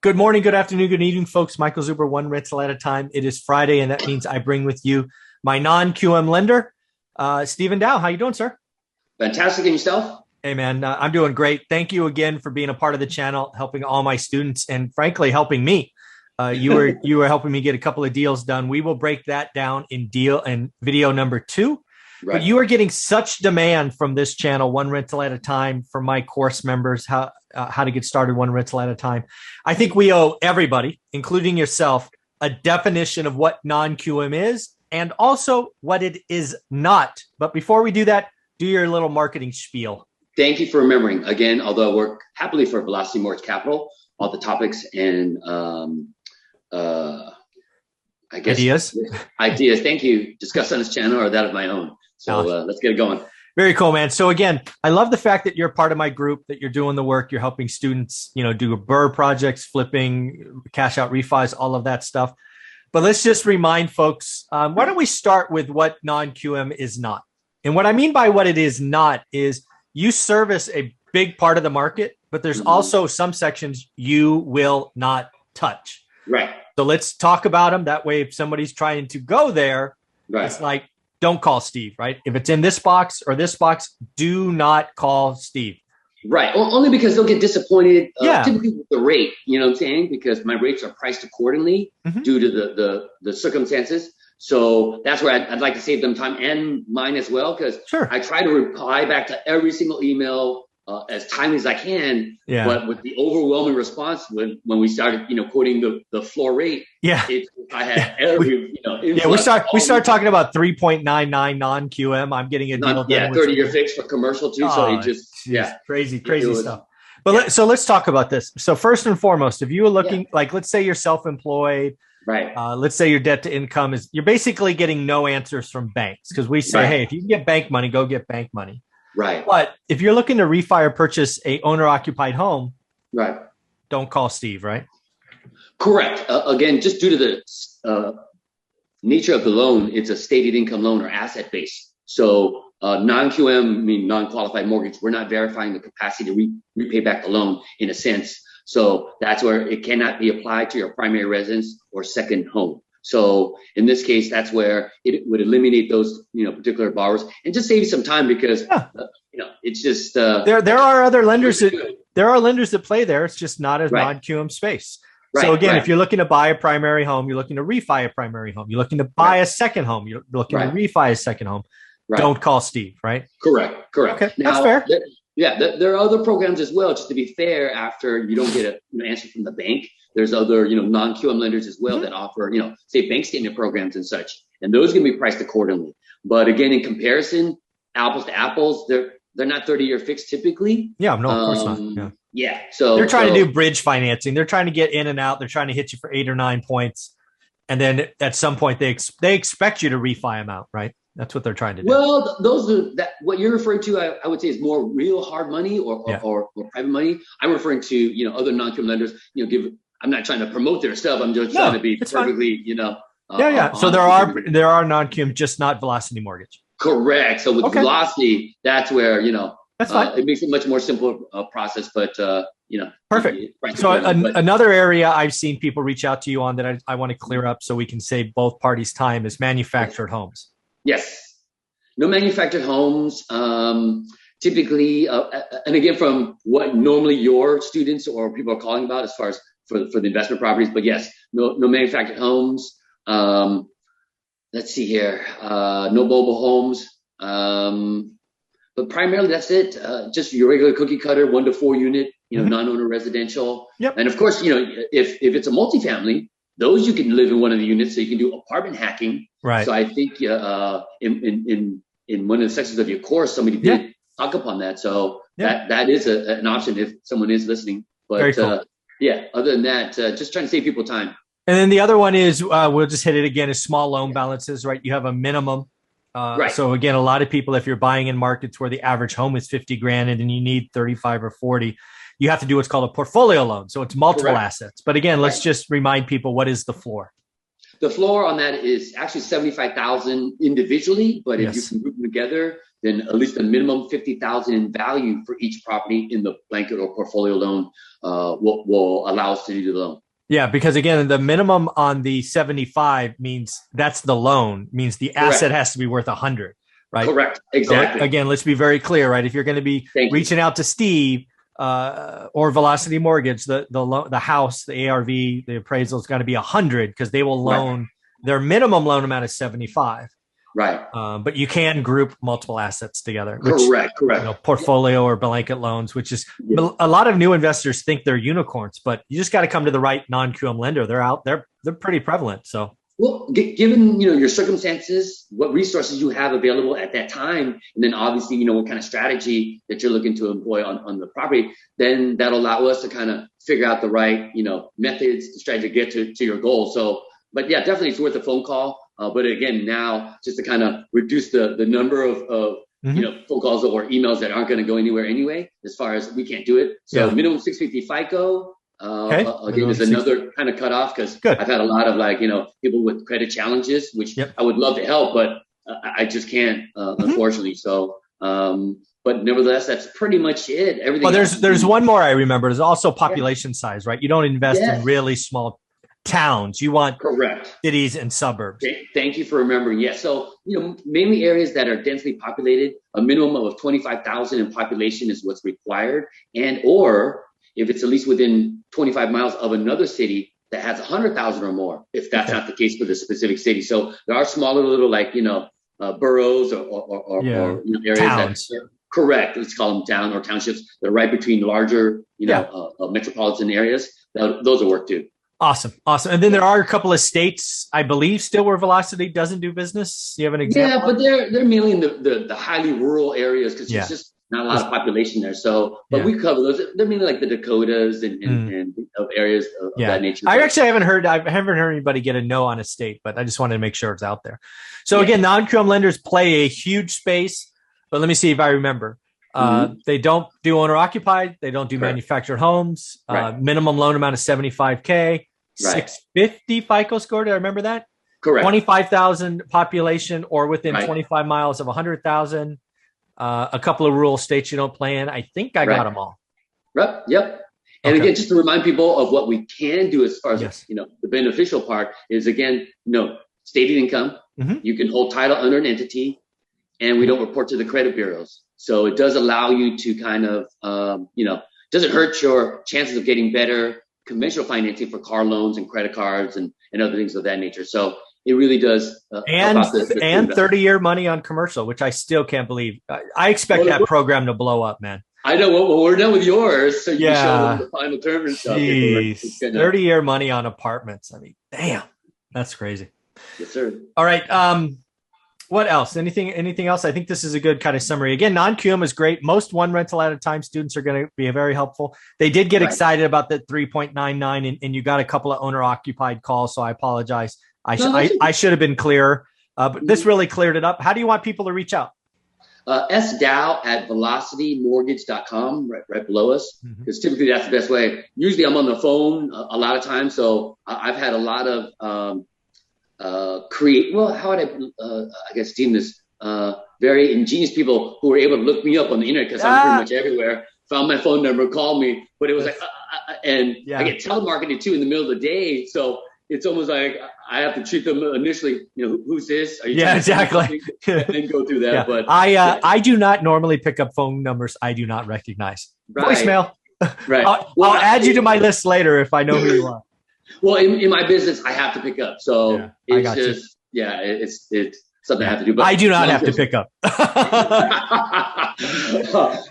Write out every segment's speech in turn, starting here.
Good morning, good afternoon, good evening, folks. Michael Zuber, one rental at a time. It is Friday, and that means I bring with you my non-QM lender, Stephen Dow. How you doing, sir? Fantastic. And yourself? Hey, man, I'm doing great. Thank you again for being a part of the channel, helping all my students, and frankly, helping me. You were helping me get a couple of deals done. We will break that down in video number 2. Right. But you are getting such demand from this channel, one rental at a time, for my course members, how to get started one rental at a time. I think we owe everybody, including yourself, a definition of what non-QM is and also what it is not. But before we do that, do your little marketing spiel. Thank you for remembering. Again, although I work happily for Velocity Mortgage Capital, all the topics and I guess ideas. Thank you. Discussed on this channel or that of my own. So let's get it going. Very cool, man. So again, I love the fact that you're part of my group, that you're doing the work, you're helping students, do BRRRR projects, flipping, cash out refis, all of that stuff. But let's just remind folks, why don't we start with what non-QM is not? And what I mean by what it is not is you service a big part of the market, but there's also some sections you will not touch. Right. So let's talk about them. That way, if somebody's trying to go there, it's like, don't call Steve, right? If it's in this box or this box, do not call Steve. Right. Only because they'll get disappointed, typically with the rate, you know what I'm saying? Because my rates are priced accordingly due to the circumstances. So that's where I'd like to save them time and mine as well, because I try to reply back to every single email as timely as I can. Yeah. But with the overwhelming response when we started, quoting the floor rate, I had every, we start talking about 3.99 non-QM. I'm getting a deal. 30-year fix for commercial too. So it just, crazy stuff. But let's talk about this. So first and foremost, if you were looking, like, let's say you're self-employed, right? Let's say your debt to income you're basically getting no answers from banks, because we say, hey, if you can get bank money, go get bank money. Right. But if you're looking to refi or purchase a owner-occupied home, don't call Steve, right? Correct. Again, just due to the nature of the loan, it's a stated income loan or asset base. So non-QM, non-qualified mortgage, we're not verifying the capacity to repay back the loan in a sense. So that's where it cannot be applied to your primary residence or second home. So in this case, that's where it would eliminate those, particular borrowers and just save you some time, because, it's just there are other lenders that play there. It's just not a non-QM space. So again, if you're looking to buy a primary home, you're looking to refi a primary home, you're looking to buy a second home, you're looking to refi a second home. Don't call Steve, right? Correct. Okay, now, that's fair. There are other programs as well. Just to be fair, after you don't get an answer from the bank, there's other, non-QM lenders as well that offer, say bank statement programs and such, and those can be priced accordingly. But again, in comparison, apples to apples, they're not 30-year fixed typically. Yeah, no, of course not. Yeah. So they're trying to do bridge financing. They're trying to get in and out. They're trying to hit you for 8 or 9 points, and then at some point they expect you to refi them out, right? That's what they're trying to do. Well, what you're referring to, I would say, is more real hard money or private money. I'm referring to, other non-QM lenders, I'm not trying to promote their stuff. I'm just trying to be perfectly, So there are non-QM, just not Velocity Mortgage. Correct. So with Velocity, that's where, that's fine. It makes it much more simple process, but, Perfect. So another area I've seen people reach out to you on that I want to clear up so we can save both parties time is manufactured homes. Yes. No manufactured homes. Typically, and again, from what normally your students or people are calling about as far as for the investment properties, but yes, no manufactured homes. Let's see here. No mobile homes. But primarily that's it. Just your regular cookie cutter, 1 to 4 unit, non-owner residential. Yep. And of course, if it's a multifamily, those you can live in one of the units, so you can do apartment hacking. Right. So I think in one of the sections of your course, somebody did talk upon that. So that is an option if someone is listening. But very cool. Other than that, just trying to save people time. And then the other one is, we'll just hit it again, is small loan balances, right? You have a minimum. So again, a lot of people, if you're buying in markets where the average home is 50 grand and then you need 35 or 40, you have to do what's called a portfolio loan. So it's multiple assets. But again, let's just remind people, what is the floor? The floor on that is actually 75,000 individually, but if you can group them together, then at least a minimum 50,000 in value for each property in the blanket or portfolio loan will allow us to do the loan. Yeah, because again, the minimum on the 75 means that's the loan, means the asset has to be worth 100, right? Correct. Exactly. So again, let's be very clear, right? If you're going to be reaching out to Steve or Velocity Mortgage, the house, the ARV, the appraisal is going to be 100 because they will loan their minimum loan amount is 75. Right. But you can group multiple assets together. Correct. Portfolio or blanket loans, which is a lot of new investors think they're unicorns, but you just got to come to the right non-QM lender. They're out there. They're pretty prevalent. So, well, given, your circumstances, what resources you have available at that time, and then obviously, what kind of strategy that you're looking to employ on the property, then that'll allow us to kind of figure out the right, methods, the strategy to get to your goal. So, but yeah, definitely it's worth a phone call. But again, now just to kind of reduce the number of phone calls or emails that aren't going to go anywhere anyway, as far as we can't do it. So minimum 650 FICO. Again, is another kind of cutoff because I've had a lot of people with credit challenges, which I would love to help, but I just can't, unfortunately. So, but nevertheless, that's pretty much it. Everything. Well, there's one more I remember. There's also population size, right? You don't invest in really small towns. You want cities and suburbs. Thank you for remembering. Yes. So, mainly areas that are densely populated, a minimum of 25,000 in population is what's required. And, or if it's at least within 25 miles of another city that has 100,000 or more, if that's not the case for the specific city. So there are smaller little, boroughs or areas towns. Correct. Let's call them town or townships. They're right between larger, metropolitan areas. Those will work too. Awesome. And then there are a couple of states, I believe, still where Velocity doesn't do business. Do you have an example? Yeah, but they're mainly in the highly rural areas because there's just not a lot of population there. So, but we cover those. They're mainly like the Dakotas and of areas of that nature. I actually haven't heard anybody get a no on a state, but I just wanted to make sure it's out there. So again, non-QM lenders play a huge space, but let me see if I remember. They don't do owner occupied. They don't do manufactured homes. Minimum loan amount of 75K. 650 FICO score. Did I remember that? Correct. 25,000 population or within 25 miles of 100,000. A couple of rural states you don't play in. I think I got them all. Yep. And again, just to remind people of what we can do as far as, the beneficial part is, again, stated income. You can hold title under an entity and we don't report to the credit bureaus. So it does allow you to kind of, doesn't hurt your chances of getting better conventional financing for car loans and credit cards and other things of that nature. So it really does. And 30-year money on commercial, which I still can't believe. I expect that program to blow up, man. I know. Well, we're done with yours. So you can show them the final term and stuff. 30-year money on apartments. I mean, damn, that's crazy. Yes, sir. All right. What else? Anything else? I think this is a good kind of summary. Again, non-QM is great. Most one rental at a time students are going to be very helpful. They did get excited about the 3.99 and you got a couple of owner occupied calls. So I apologize. I should have been clearer, but this really cleared it up. How do you want people to reach out? sdow@velocitymortgage.com, right below us, because typically that's the best way. Usually I'm on the phone a lot of times. So I've had a lot of, how would I guess deem this, very ingenious people who were able to look me up on the internet because I'm pretty much everywhere, found my phone number, called me, but it was like, I get telemarketed too in the middle of the day. So it's almost like I have to treat them initially, who's this? Are you exactly. And then go through that. But I do not normally pick up phone numbers I do not recognize. Voicemail. Right. I'll add you to my list later if I know who you are. Well, in my business, I have to pick up. So it's just, it's something I have to do. But I do not have to pick up.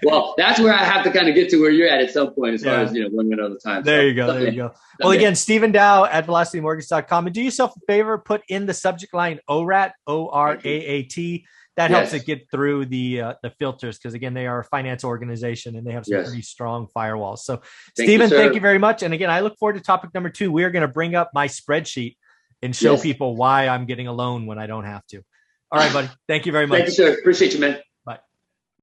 Well, that's where I have to kind of get to where you're at some point as far as, 1 minute at a time. There you go. Well, again, Stephen Dow at velocitymortgage.com. And do yourself a favor, put in the subject line ORAT, ORAAT. That helps it get through the filters because, again, they are a finance organization and they have some pretty strong firewalls. So, Stephen, thank you very much. And again, I look forward to topic number 2. We're going to bring up my spreadsheet and show people why I'm getting a loan when I don't have to. All right, buddy. Thank you very much. Thank you, sir. Appreciate you, man.